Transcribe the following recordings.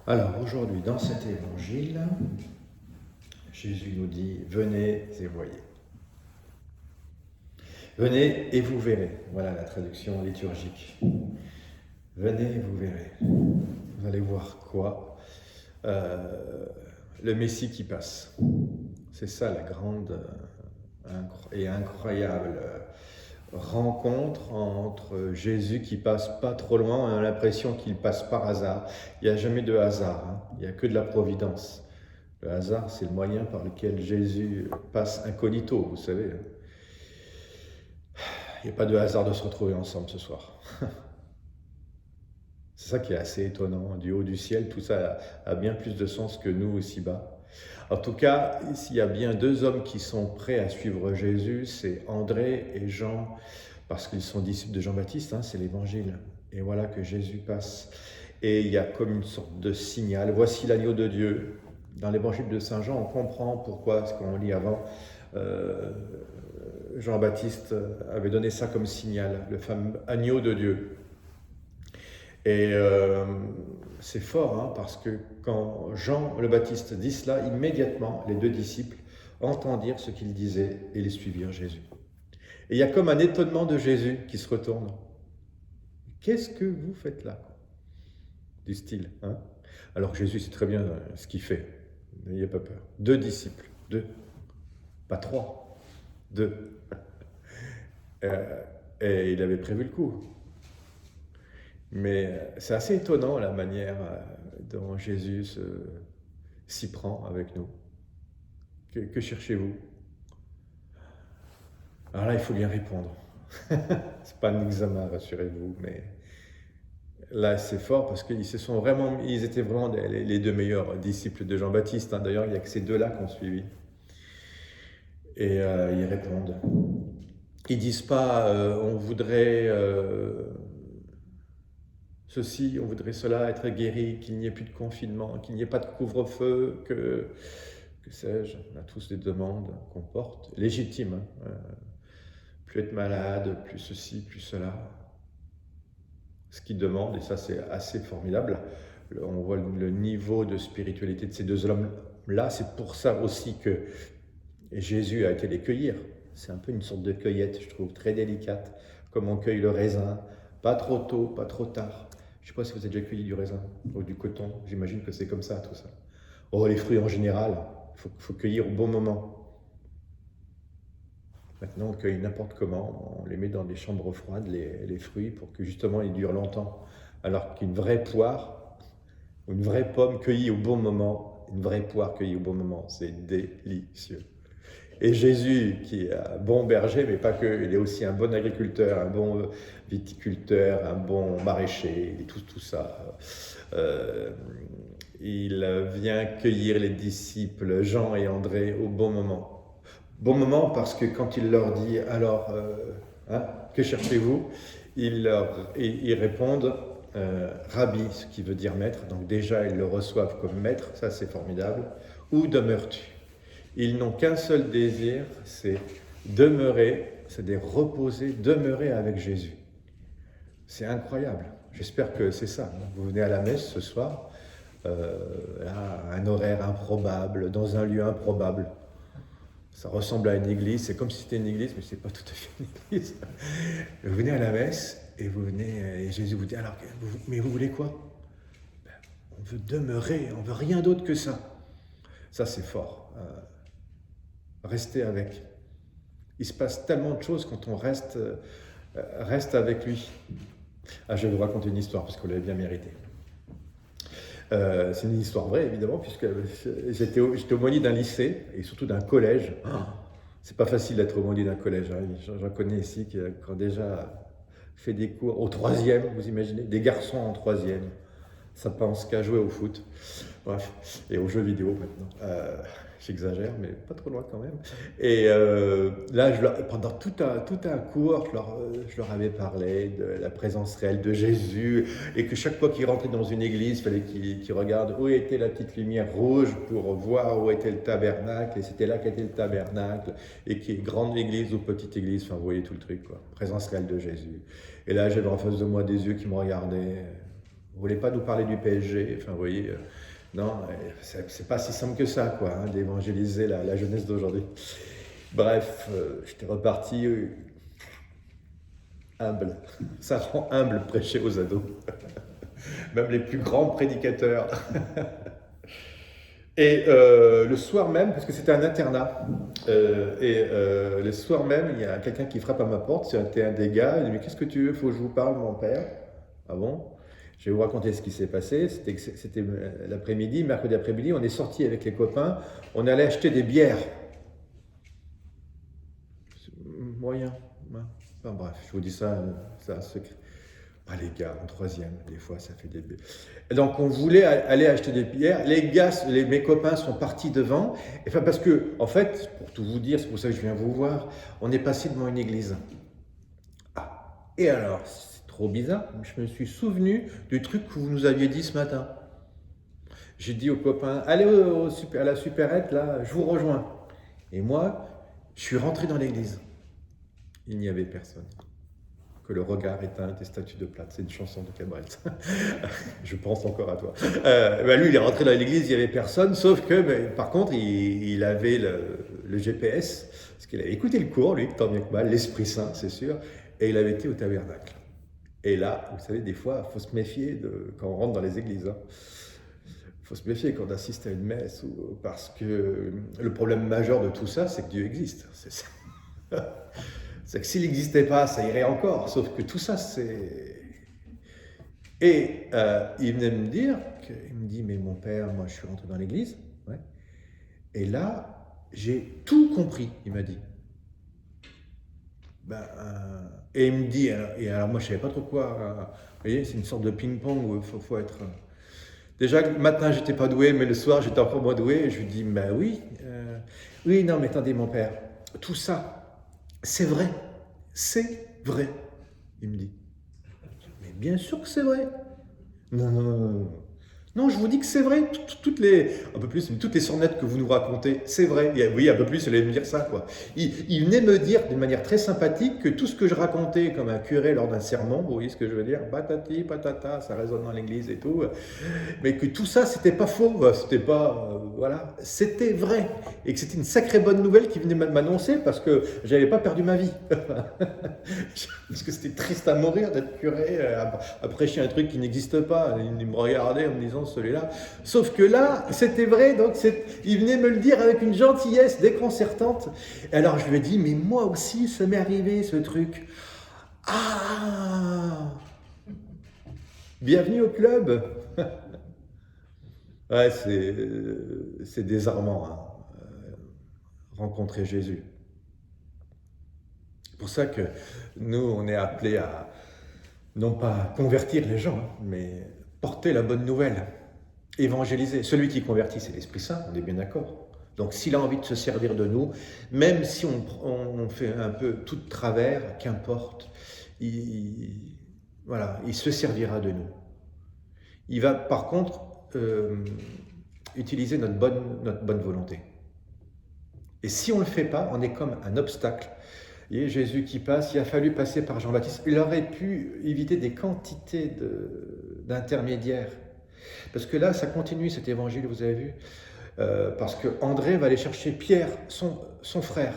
Alors aujourd'hui, dans cet évangile, Jésus nous dit « Venez et voyez ». Venez et vous verrez. Voilà la traduction liturgique. Venez et vous verrez. Vous allez voir quoi? Le Messie qui passe. C'est ça la grande et incroyable rencontre entre Jésus qui passe pas trop loin. On a l'impression qu'il passe par hasard. Il n'y a jamais de hasard, hein. Il n'y a que de la providence. Le hasard, c'est le moyen par lequel Jésus passe incognito, vous savez. Il n'y a pas de hasard de se retrouver ensemble ce soir. C'est ça qui est assez étonnant. Du haut du ciel, tout ça a bien plus de sens que nous ici-bas. En tout cas, s'il y a bien deux hommes qui sont prêts à suivre Jésus, c'est André et Jean, parce qu'ils sont disciples de Jean-Baptiste, hein, c'est l'évangile. Et voilà que Jésus passe. Et il y a comme une sorte de signal. Voici l'agneau de Dieu. Dans l'évangile de Saint Jean, on comprend pourquoi, ce qu'on lit avant, Jean-Baptiste avait donné ça comme signal, le fameux agneau de Dieu. Et c'est fort, hein, parce que quand Jean le Baptiste dit cela, immédiatement, les deux disciples entendirent ce qu'il disait et les suivirent Jésus. Et il y a comme un étonnement de Jésus qui se retourne. Qu'est-ce que vous faites là? Du style, hein? Alors que Jésus sait très bien ce qu'il fait. N'ayez pas peur. Deux disciples, deux, pas trois, deux. Et il avait prévu le coup. Mais c'est assez étonnant la manière dont Jésus s'y prend avec nous. Que cherchez-vous? Alors là, il faut bien répondre. C'est pas un examen, rassurez-vous, mais là, c'est fort parce qu'ils étaient vraiment les deux meilleurs disciples de Jean-Baptiste. Hein. D'ailleurs, il n'y a que ces deux-là qui ont suivi. Et ils répondent. Ils disent pas on voudrait ceci, on voudrait cela, être guéri, qu'il n'y ait plus de confinement, qu'il n'y ait pas de couvre-feu, que sais-je, on a tous des demandes qu'on porte, légitimes. Hein. Plus être malade, plus ceci, plus cela. Ce qu'ils demandent, et ça c'est assez formidable, on voit le niveau de spiritualité de ces deux hommes-là, c'est pour ça aussi que Jésus a été les cueillir. C'est un peu une sorte de cueillette, je trouve, très délicate, comme on cueille le raisin, pas trop tôt, pas trop tard. Je ne sais pas si vous avez déjà cueilli du raisin ou du coton, j'imagine que c'est comme ça, tout ça. Oh, les fruits en général, il faut cueillir au bon moment. Maintenant, on cueille n'importe comment, on les met dans des chambres froides, les fruits, pour que justement ils durent longtemps. Alors qu'une vraie poire, ou une vraie pomme cueillie au bon moment, une vraie poire cueillie au bon moment, c'est délicieux. Et Jésus, qui est un bon berger, mais pas que, il est aussi un bon agriculteur, un bon viticulteur, un bon maraîcher, il est tout ça. Il vient cueillir les disciples Jean et André au bon moment. Bon moment parce que quand il leur dit « Alors, hein, que cherchez-vous » ils répondent « Rabbi », ce qui veut dire maître. Donc déjà, ils le reçoivent comme maître, ça c'est formidable. « Où demeures-tu » Ils n'ont qu'un seul désir, c'est demeurer, c'est-à-dire reposer, demeurer avec Jésus. C'est incroyable. J'espère que c'est ça. Vous venez à la messe ce soir, là, un horaire improbable, dans un lieu improbable. Ça ressemble à une église, c'est comme si c'était une église, mais ce n'est pas tout à fait une église. Vous venez à la messe et vous venez, et Jésus vous dit, alors, mais vous voulez quoi? Ben, on veut demeurer, on veut rien d'autre que ça. Ça c'est fort. Rester avec. Il se passe tellement de choses quand on reste avec lui. Ah, je vais vous raconter une histoire parce que vous l'avez bien mérité. C'est une histoire vraie, évidemment, puisque j'étais aumônier d'un lycée et surtout d'un collège. Oh, c'est pas facile d'être aumônier d'un collège. Hein. J'en connais ici qui ont déjà fait des cours au troisième, vous imaginez, des garçons en troisième. Ça pense qu'à jouer au foot, bref, et aux jeux vidéo maintenant. J'exagère, mais pas trop loin quand même. Et là, pendant tout un cours, je leur avais parlé de la présence réelle de Jésus, et que chaque fois qu'ils rentraient dans une église, il fallait qu'ils regardent où était la petite lumière rouge pour voir où était le tabernacle, et c'était là qu'était le tabernacle, et qui est grande église ou petite église, enfin vous voyez tout le truc, quoi. Présence réelle de Jésus. Et là, j'avais en face de moi des yeux qui me regardaient. Vous voulez pas nous parler du PSG? Enfin, vous voyez, non, c'est pas si simple que ça, quoi, hein, d'évangéliser la jeunesse d'aujourd'hui. Bref, j'étais reparti humble. Ça rend humble prêcher aux ados. Même les plus grands prédicateurs. Et le soir même, parce que c'était un internat, le soir même, il y a quelqu'un qui frappe à ma porte, c'était un des gars, il dit « Mais qu'est-ce que tu veux, faut que je vous parle, mon père ?» Ah bon? Je vais vous raconter ce qui s'est passé. C'était l'après-midi, mercredi après-midi, on est sorti avec les copains, on allait acheter des bières. Moyen. Hein. Enfin bref, je vous dis ça, c'est un secret. Ah les gars, en troisième, des fois ça fait des... Et donc on voulait aller acheter des bières, les gars, mes copains sont partis devant, enfin parce que, en fait, pour tout vous dire, c'est pour ça que je viens vous voir, on est passé devant une église. Ah, et alors, c'est trop bizarre, je me suis souvenu du truc que vous nous aviez dit ce matin. J'ai dit aux copains, allez à la supérette, là, je vous rejoins. Et moi, je suis rentré dans l'église. Il n'y avait personne. Que le regard éteint tes statues de plate. C'est une chanson de Cabrel. Je pense encore à toi. Lui, il est rentré dans l'église, il n'y avait personne, sauf que, par contre, il avait le GPS, parce qu'il avait écouté le cours, lui, tant bien que mal, l'Esprit Saint, c'est sûr, et il avait été au tabernacle. Et là, vous savez, des fois, il faut se méfier quand on rentre dans les églises. Il faut se méfier quand on assiste à une messe, parce que le problème majeur de tout ça, c'est que Dieu existe. C'est ça. C'est que s'il n'existait pas, ça irait encore. Sauf que tout ça, c'est... Et il venait me dire, il me dit, mais mon père, moi je suis rentré dans l'église. Ouais. Et là, j'ai tout compris, il m'a dit. Et il me dit, et alors moi je ne savais pas trop quoi. Vous voyez, c'est une sorte de ping-pong où il faut être... Déjà, le matin, j'étais pas doué, mais le soir, j'étais encore moins doué. Et je lui dis, ben oui. Oui, non, mais attendez, mon père, tout ça, c'est vrai, il me dit. Mais bien sûr que c'est vrai. Non, non, je vous dis que c'est vrai. Toutes les, un peu plus, toutes les sornettes que vous nous racontez, c'est vrai. Oui, un peu plus, il allait me dire ça, quoi. Il venait me dire d'une manière très sympathique que tout ce que je racontais comme un curé lors d'un sermon, vous voyez ce que je veux dire, patati, patata, ça résonne dans l'église et tout, mais que tout ça, c'était pas faux, c'était pas, voilà, c'était vrai. Et que c'était une sacrée bonne nouvelle qui venait m'annoncer parce que j'avais pas perdu ma vie. Parce que c'était triste à mourir d'être curé, à prêcher un truc qui n'existe pas. Il me regardait en me disant celui-là. Sauf que là, c'était vrai, donc il venait me le dire avec une gentillesse déconcertante. Et alors je lui ai dit, mais moi aussi, ça m'est arrivé ce truc. Ah! Bienvenue au club. Ouais, c'est désarmant, hein, rencontrer Jésus. C'est pour ça que nous, on est appelés à, non pas convertir les gens, mais porter la bonne nouvelle, évangéliser. Celui qui convertit, c'est l'Esprit Saint, on est bien d'accord. Donc s'il a envie de se servir de nous, même si on fait un peu tout de travers, qu'importe, voilà, il se servira de nous. Il va par contre utiliser notre bonne volonté. Et si on ne le fait pas, on est comme un obstacle. Et Jésus qui passe, il a fallu passer par Jean-Baptiste. Il aurait pu éviter des quantités d'intermédiaires. Parce que là, ça continue cet évangile, vous avez vu, parce que André va aller chercher Pierre, son frère.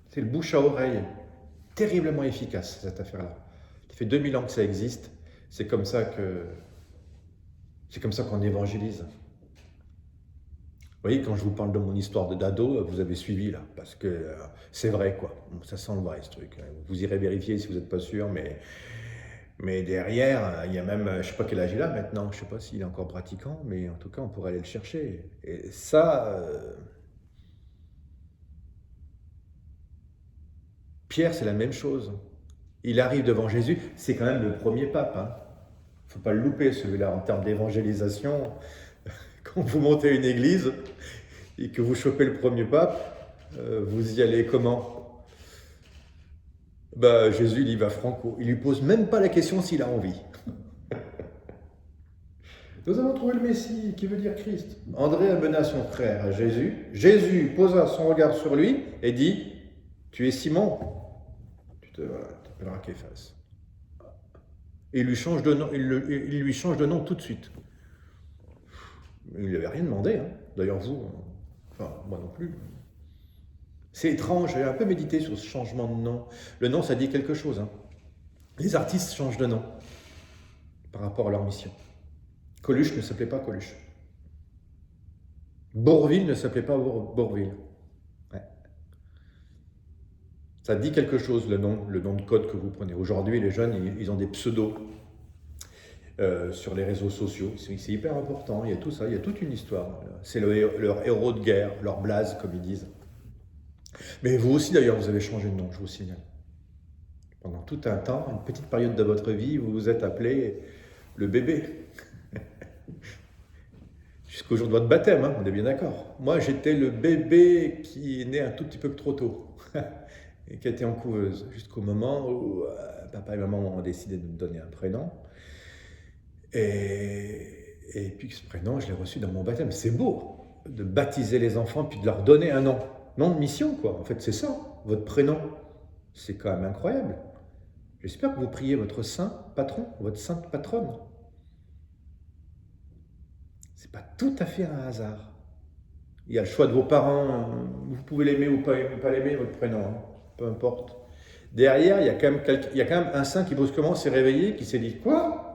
C'est le bouche à oreille, terriblement efficace, cette affaire-là. Ça fait 2000 ans que ça existe, c'est comme ça qu'on évangélise. Vous voyez, quand je vous parle de mon histoire d'ado, vous avez suivi là, parce que c'est vrai, quoi. Ça sent le vrai, ce truc. Vous irez vérifier si vous n'êtes pas sûr, mais derrière, il y a même, je ne sais pas quel âge il a maintenant, je ne sais pas s'il est encore pratiquant, mais en tout cas, on pourrait aller le chercher. Et ça, Pierre, c'est la même chose. Il arrive devant Jésus, c'est quand même le premier pape. Hein. Il ne faut pas le louper, celui-là, en termes d'évangélisation. Quand vous montez une église et que vous chopez le premier pape, vous y allez comment? Jésus, il y va franco. Il ne lui pose même pas la question s'il a envie. Nous avons trouvé le Messie, qui veut dire Christ. André amena son frère à Jésus. Jésus posa son regard sur lui et dit, « Tu es Simon, tu t'appelleras Képhas. » Et il lui change de nom, il lui change de nom tout de suite. Il lui avait rien demandé, hein. D'ailleurs vous, enfin moi non plus. C'est étrange, j'ai un peu médité sur ce changement de nom. Le nom, ça dit quelque chose, hein. Les artistes changent de nom par rapport à leur mission. Coluche ne s'appelait pas Coluche. Bourvil ne s'appelait pas Bourvil. Ouais. Ça dit quelque chose, le nom de code que vous prenez. Aujourd'hui, les jeunes, ils ont des pseudos sur les réseaux sociaux. C'est hyper important, il y a tout ça, il y a toute une histoire. C'est leur héros de guerre, leur blaze, comme ils disent. Mais vous aussi, d'ailleurs, vous avez changé de nom, je vous signale. Pendant tout un temps, une petite période de votre vie, vous vous êtes appelé le bébé. Jusqu'au jour de votre baptême, hein, on est bien d'accord. Moi, j'étais le bébé qui est né un tout petit peu trop tôt et qui était en couveuse, jusqu'au moment où papa et maman ont décidé de me donner un prénom. Et puis ce prénom, je l'ai reçu dans mon baptême. C'est beau de baptiser les enfants puis de leur donner un nom. Nom de mission, quoi. En fait, c'est ça, votre prénom. C'est quand même incroyable. J'espère que vous priez votre saint patron, votre sainte patronne. C'est pas tout à fait un hasard. Il y a le choix de vos parents, vous pouvez l'aimer ou pas l'aimer, votre prénom, hein, peu importe. Derrière, il y a quand même un saint qui brusquement s'est réveillé, qui s'est dit « Quoi?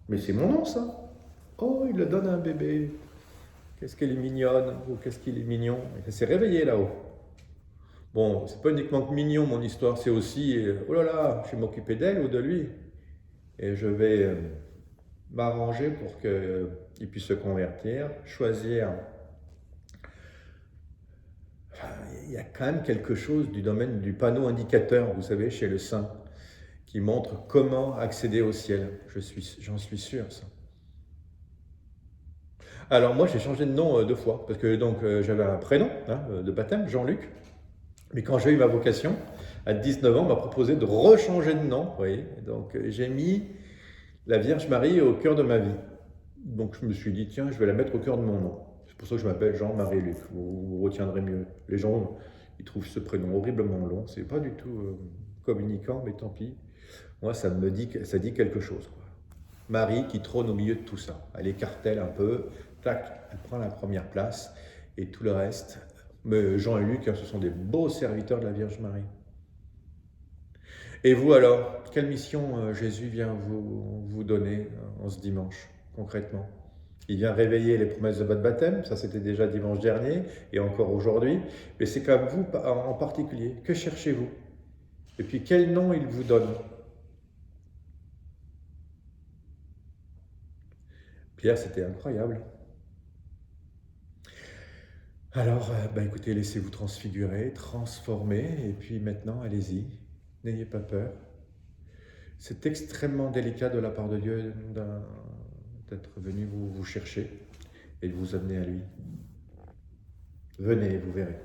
Mais c'est mon nom, ça. Oh, il le donne à un bébé. Qu'est-ce qu'elle est mignonne, ou qu'est-ce qu'il est mignon. » Il s'est réveillé là-haut. Bon, c'est pas uniquement que mignon mon histoire, c'est aussi « Oh là là, je vais m'occuper d'elle ou de lui. Et je vais m'arranger pour qu'il puisse se convertir, choisir. » Enfin, il y a quand même quelque chose du domaine du panneau indicateur, vous savez, chez le saint, qui montre comment accéder au ciel. J'en suis sûr, ça. Alors moi, j'ai changé de nom 2 fois, parce que donc j'avais un prénom hein, de baptême, Jean-Luc. Mais quand j'ai eu ma vocation, à 19 ans, on m'a proposé de rechanger de nom. Vous voyez. Donc j'ai mis la Vierge Marie au cœur de ma vie. Donc je me suis dit, tiens, je vais la mettre au cœur de mon nom. C'est pour ça que je m'appelle Jean-Marie Luc. Vous retiendrez mieux. Les gens, ils trouvent ce prénom horriblement long. C'est pas du tout communicant, mais tant pis. Moi, ça dit quelque chose, quoi. Marie qui trône au milieu de tout ça. Elle écartèle un peu, tac, elle prend la première place, et tout le reste. Mais Jean et Luc, hein, ce sont des beaux serviteurs de la Vierge Marie. Et vous alors, quelle mission Jésus vient vous donner en ce dimanche, concrètement? Il vient réveiller les promesses de votre baptême, ça c'était déjà dimanche dernier, et encore aujourd'hui, mais c'est comme vous en particulier. Que cherchez-vous? Et puis quel nom il vous donne? Pierre, c'était incroyable. Alors, écoutez, laissez-vous transfigurer, transformer, et puis maintenant, allez-y, n'ayez pas peur. C'est extrêmement délicat de la part de Dieu d'être venu vous chercher et de vous amener à lui. Venez, vous verrez.